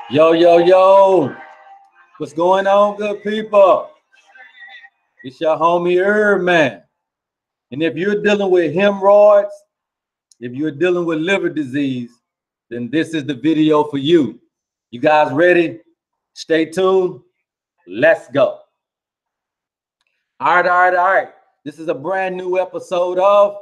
Yo, yo, yo. What's going on, good people? It's your homie HerbMan. And if you're dealing with hemorrhoids, if you're dealing with liver disease, then this is the video for you. You guys ready? Stay tuned. Let's go. All right. This is a brand new episode of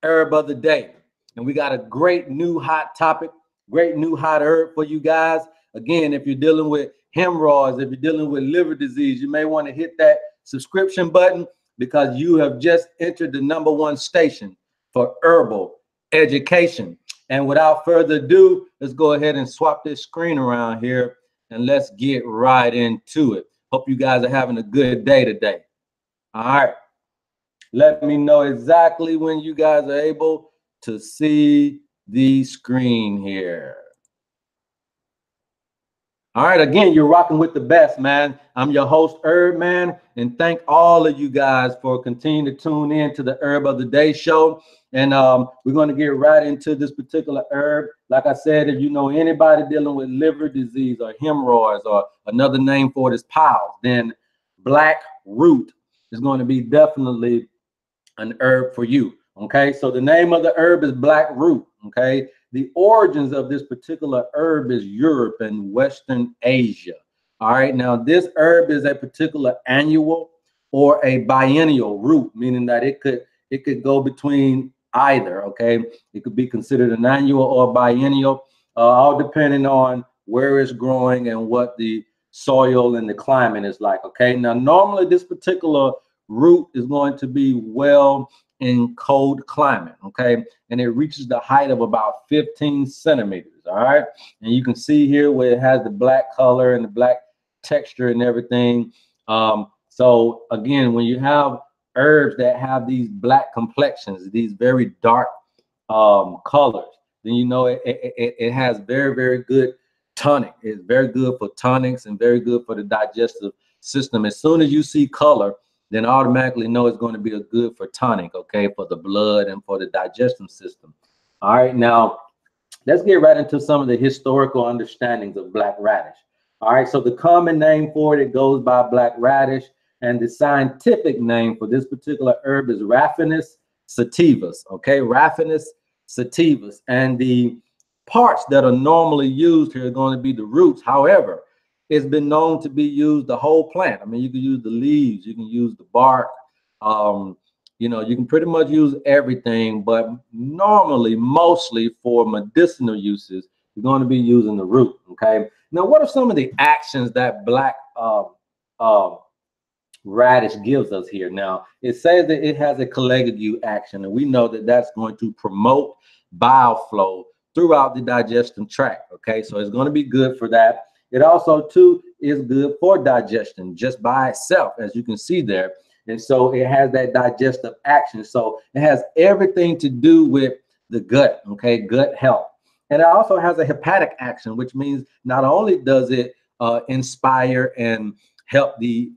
Herb of the Day. And we got a great new hot topic, great new hot herb for you guys. Again, if you're dealing with hemorrhoids, if you're dealing with liver disease, you may want to hit that subscription button because you have just entered the #1 station for herbal education. And without further ado, let's go ahead and swap this screen around here and let's get right into it. Hope you guys are having a good day today. All right. Let me know exactly when you guys are able to see the screen here. All right, again, you're rocking with the best, man. I'm your host, HerbMan, and thank all of you guys for continuing to tune in to the Herb of the Day show. And we're going to get right into this particular herb. Like I said, if you know anybody dealing with liver disease or hemorrhoids, or another name for it is piles, then black root is going to be definitely an herb for you. Okay, so the name of the herb is black root. Okay. The origins of this particular herb is Europe and Western Asia. All right. Now, this herb is a particular annual or a biennial root, meaning that it could go between either. OK, it could be considered an annual or biennial, all depending on where it's growing and what the soil and the climate is like. OK, now, normally this particular root is going to be well in cold climate, okay, and it reaches the height of about 15 centimeters. All right, and you can see here where it has the black color and the black texture and everything. So again, when you have herbs that have these black complexions, these very dark colors, then you know it has very, very good tonic. It's very good for tonics and very good for the digestive system. As soon as you see color, then automatically know it's going to be a good for tonic, okay, for the blood and for the digestive system. All right, now let's get right into some of the historical understandings of black radish. All right, so the common name for it goes by black radish, and the scientific name for this particular herb is Raphanus sativus, okay, Raphanus sativus. And the parts that are normally used here are going to be the roots. However, it's been known to be used the whole plant. I mean, you can use the leaves, you can use the bark, you know, you can pretty much use everything, but normally, mostly for medicinal uses, you're going to be using the root, okay? Now, what are some of the actions that black radish gives us here? Now, it says that it has a cholagogue action, and we know that that's going to promote bile flow throughout the digestive tract, okay? So it's going to be good for that. It also, too, is good for digestion just by itself, as you can see there. And so it has that digestive action. So it has everything to do with the gut, okay, gut health. And it also has a hepatic action, which means not only does it inspire and help the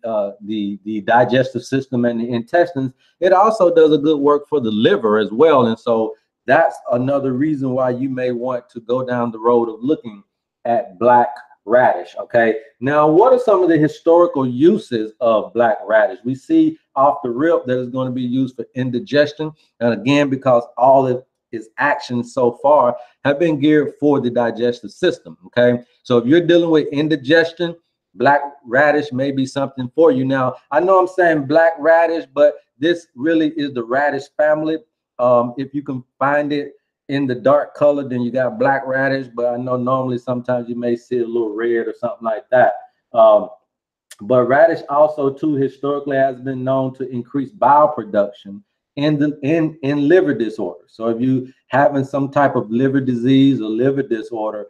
digestive system and the intestines, it also does a good work for the liver as well. And so that's another reason why you may want to go down the road of looking at black radish. Okay, now what are some of the historical uses of black radish? We see off the rip that it's going to be used for indigestion, and again, because all of its actions so far have been geared for the digestive system. Okay, so if you're dealing with indigestion, black radish may be something for you. Now, I know I'm saying black radish, but this really is the radish family. If you can find it in the dark color, then you got black radish, but I know normally sometimes you may see a little red or something like that. But radish also too historically has been known to increase bile production in liver disorders. So if you having some type of liver disease or liver disorder,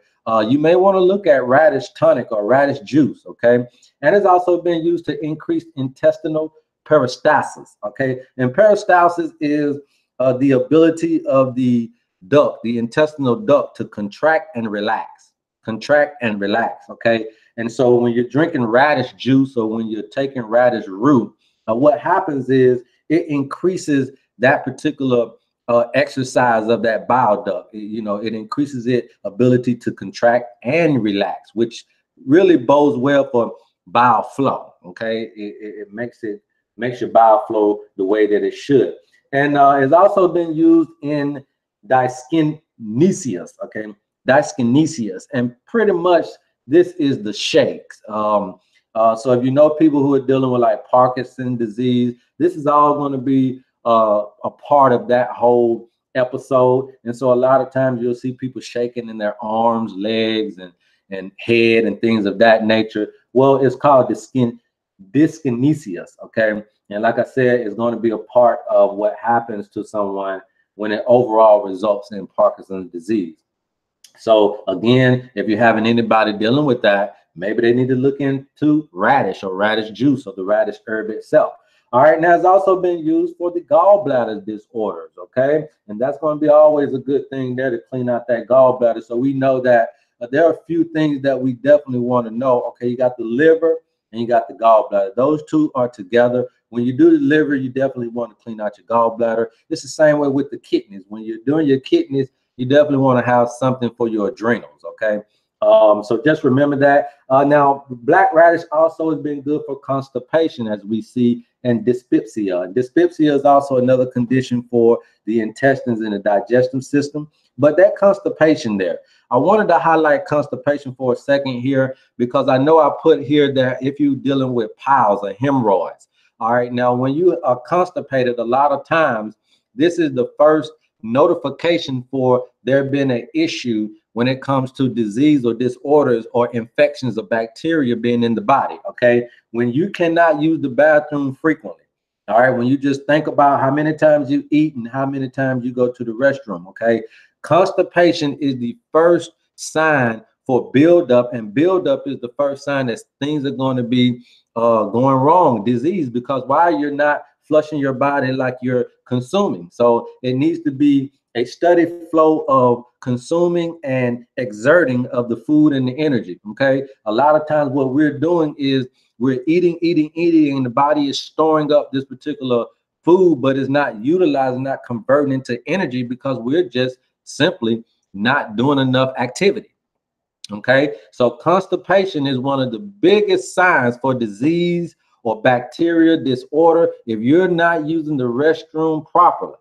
you may want to look at radish tonic or radish juice, okay? And it's also been used to increase intestinal peristalsis, okay? And peristalsis is the ability of the duct, the intestinal duct, to contract and relax, okay? And so when you're drinking radish juice or when you're taking radish root, what happens is it increases that particular exercise of that bile duct. It increases its ability to contract and relax, which really bodes well for bile flow. Okay, it makes your bile flow the way that it should. And it's also been used in Dyskinesias. Okay, Dyskinesias, and pretty much this is the shakes. So if you know people who are dealing with like Parkinson's disease, this is all going to be a part of that whole episode. And so a lot of times you'll see people shaking in their arms, legs, and head and things of that nature. Well, it's called Dyskinesias, okay? And like I said, it's going to be a part of what happens to someone when it overall results in Parkinson's disease. So again, if you're having anybody dealing with that, maybe they need to look into radish or radish juice or the radish herb itself. All right, now it's also been used for the gallbladder disorders, okay? And that's going to be always a good thing there to clean out that gallbladder. So we know that there are a few things that we definitely want to know. Okay, you got the liver and you got the gallbladder. Those two are together. When you do the liver, you definitely want to clean out your gallbladder. It's the same way with the kidneys. When you're doing your kidneys, you definitely want to have something for your adrenals, okay? So just remember that. Now, black radish also has been good for constipation, as we see, and dyspepsia. And dyspepsia is also another condition for the intestines and the digestive system. But that constipation there, I wanted to highlight constipation for a second here, because I know I put here that if you're dealing with piles or hemorrhoids, all right, now when you are constipated, a lot of times, this is the first notification for there being an issue when it comes to disease or disorders or infections of bacteria being in the body, okay? When you cannot use the bathroom frequently, all right? When you just think about how many times you eat and how many times you go to the restroom, okay? Constipation is the first sign for buildup, and buildup is the first sign that things are going to be going wrong, disease, because why? You're not flushing your body like you're consuming. So it needs to be a steady flow of consuming and exerting of the food and the energy, okay? A lot of times what we're doing is we're eating, and the body is storing up this particular food, but it's not utilizing, not converting into energy, because we're just simply not doing enough activity, okay? So constipation is one of the biggest signs for disease or bacteria disorder. If you're not using the restroom properly,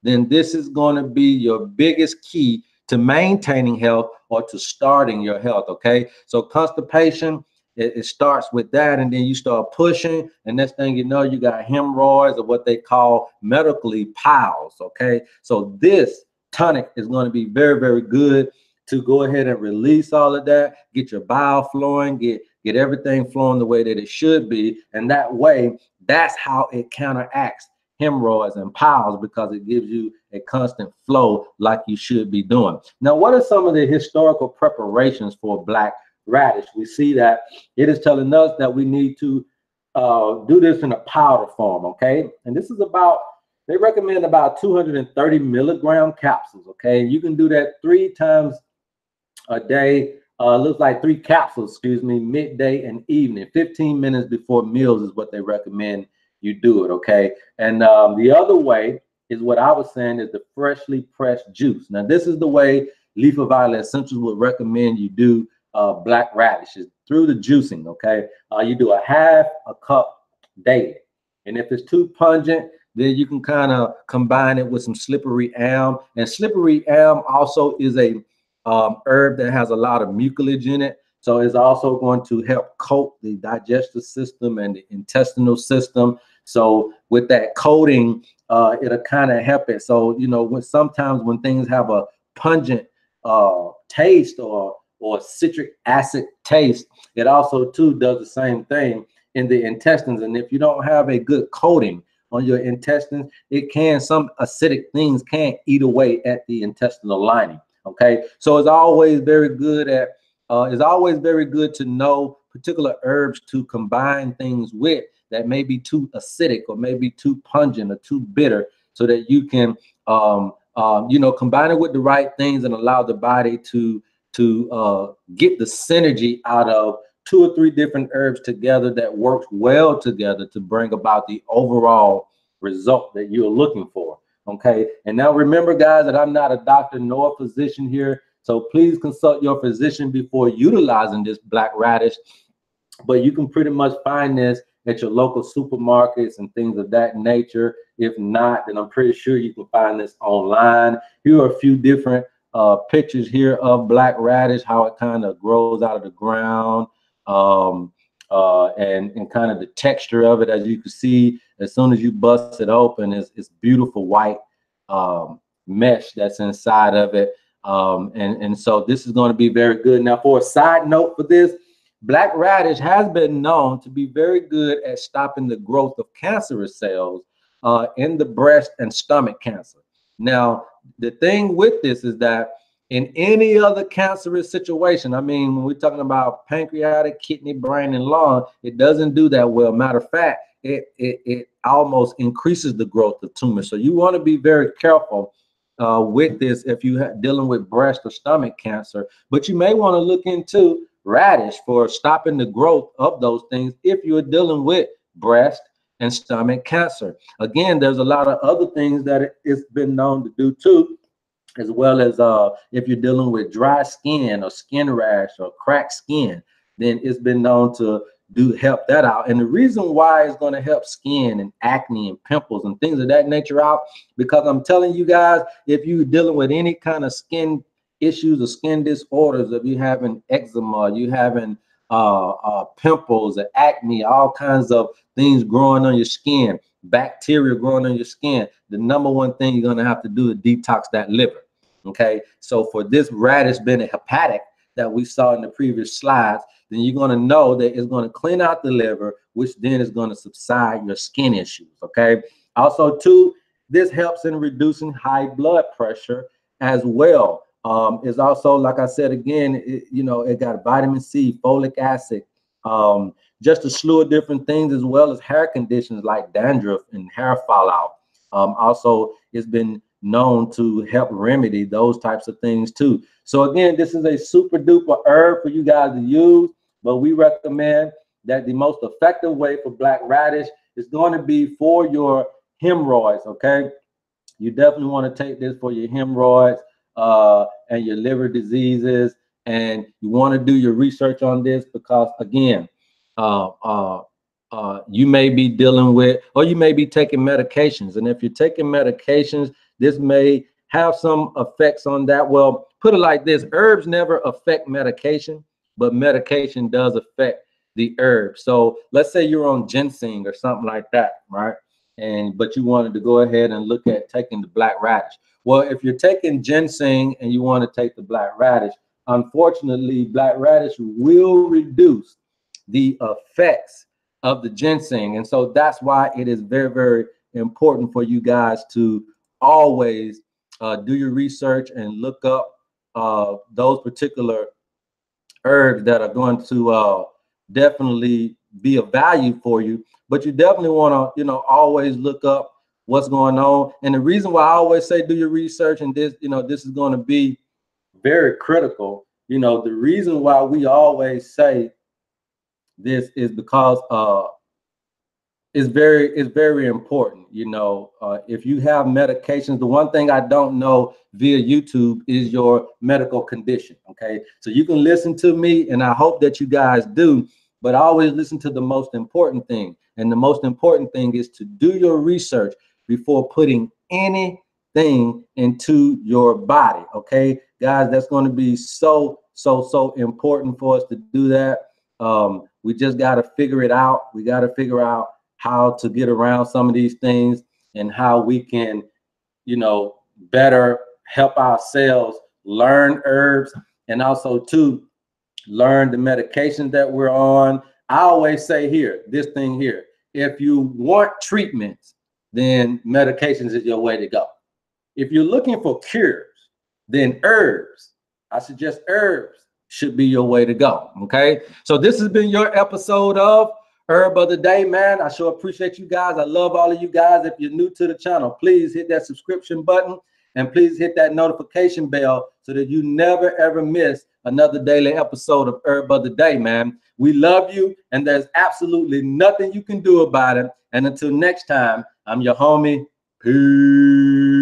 then this is going to be your biggest key to maintaining health or to starting your health, okay? So constipation, it starts with that, and then you start pushing, and next thing you know, you got hemorrhoids, or what they call medically piles, okay? So this tonic is going to be very, very good to go ahead and release all of that, get your bile flowing, get everything flowing the way that it should be, and that way, that's how it counteracts hemorrhoids and piles, because it gives you a constant flow like you should be doing. Now, what are some of the historical preparations for black radish? We see that it is telling us that we need to do this in a powder form, okay? And this is about, they recommend about 230 milligram capsules, okay? You can do that 3 times a day. Looks like 3 capsules, excuse me, midday and evening. 15 minutes before meals is what they recommend you do it, okay? And the other way is what I was saying, is the freshly pressed juice. Now, this is the way Leaf of Violet Essentials would recommend you do black radishes, through the juicing, okay? You do a half a cup daily. And if it's too pungent, then you can kind of combine it with some slippery elm. And slippery elm also is a herb that has a lot of mucilage in it. So it's also going to help coat the digestive system and the intestinal system. So with that coating, it'll kind of help it. So, you know, sometimes when things have a pungent taste or citric acid taste, it also too does the same thing in the intestines. And if you don't have a good coating on your intestines, some acidic things can eat away at the intestinal lining. Okay, so it's always very good to know particular herbs to combine things with that may be too acidic or maybe too pungent or too bitter, so that you can combine it with the right things and allow the body to get the synergy out of 2 or 3 different herbs together that works well together to bring about the overall result that you're looking for. Okay, and now remember, guys, that I'm not a doctor nor a physician here, so please consult your physician before utilizing this black radish. But you can pretty much find this at your local supermarkets and things of that nature. If not, then I'm pretty sure you can find this online. Here are a few different pictures here of black radish, how it kind of grows out of the ground, and kind of the texture of it. As you can see, as soon as you bust it open, it's beautiful white mesh that's inside of it. And so this is going to be very good. Now, for a side note for this, black radish has been known to be very good at stopping the growth of cancerous cells in the breast and stomach cancer. Now, the thing with this is that in any other cancerous situation, I mean, when we're talking about pancreatic, kidney, brain, and lung, it doesn't do that well. Matter of fact, it almost increases the growth of tumors. So you want to be very careful with this if you're dealing with breast or stomach cancer. But you may want to look into radish for stopping the growth of those things if you're dealing with breast and stomach cancer. Again, there's a lot of other things that it's been known to do too, as well as if you're dealing with dry skin or skin rash or cracked skin, then it's been known to help that out. And the reason why it's going to help skin and acne and pimples and things of that nature out, because I'm telling you guys, if you're dealing with any kind of skin issues or skin disorders, if you having eczema, you having pimples or acne, all kinds of things growing on your skin, bacteria growing on your skin, the number one thing you're going to have to do is detox that liver. Okay, so for this radish being a hepatic that we saw in the previous slides, then you're going to know that it's going to clean out the liver, which then is going to subside your skin issues. Okay, also too, this helps in reducing high blood pressure as well. It's also, like I said again, it got vitamin C, folic acid, just a slew of different things, as well as hair conditions like dandruff and hair fallout. Also, it's been known to help remedy those types of things too. So again, this is a super duper herb for you guys to use, but we recommend that the most effective way for black radish is going to be for your hemorrhoids. Okay, you definitely want to take this for your hemorrhoids and your liver diseases, and you want to do your research on this, because again, you may be dealing with, or you may be taking medications, and if you're taking medications, this may have some effects on that. Well, put it like this: herbs never affect medication, but medication does affect the herb. So let's say you're on ginseng or something like that, right? But you wanted to go ahead and look at taking the black radish. Well, if you're taking ginseng and you want to take the black radish, unfortunately, black radish will reduce the effects of the ginseng. And so that's why it is very, very important for you guys to always do your research and look up those particular herbs that are going to definitely be of value for you. But you definitely want to, always look up what's going on. And the reason why I always say do your research, and this, this is going to be very critical. The reason why we always say this is because it's very important. If you have medications, the one thing I don't know via YouTube is your medical condition. Okay, so you can listen to me, and I hope that you guys do, but always listen to the most important thing. And the most important thing is to do your research before putting anything into your body. Okay, guys, that's going to be so important for us to do that. We just got to figure it out. We got to figure out how to get around some of these things, and how we can, better help ourselves learn herbs, and also to learn the medications that we're on. I always say here, this thing here, if you want treatments, then medications is your way to go. If you're looking for cures, then herbs, I suggest herbs should be your way to go. Okay, so this has been your episode of Herb of the Day, man. I sure appreciate you guys. I love all of you guys. If you're new to the channel, please hit that subscription button, and please hit that notification bell so that you never ever miss another daily episode of Herb of the Day, man. We love you, and there's absolutely nothing you can do about it. And until next time, I'm your homie, Peace.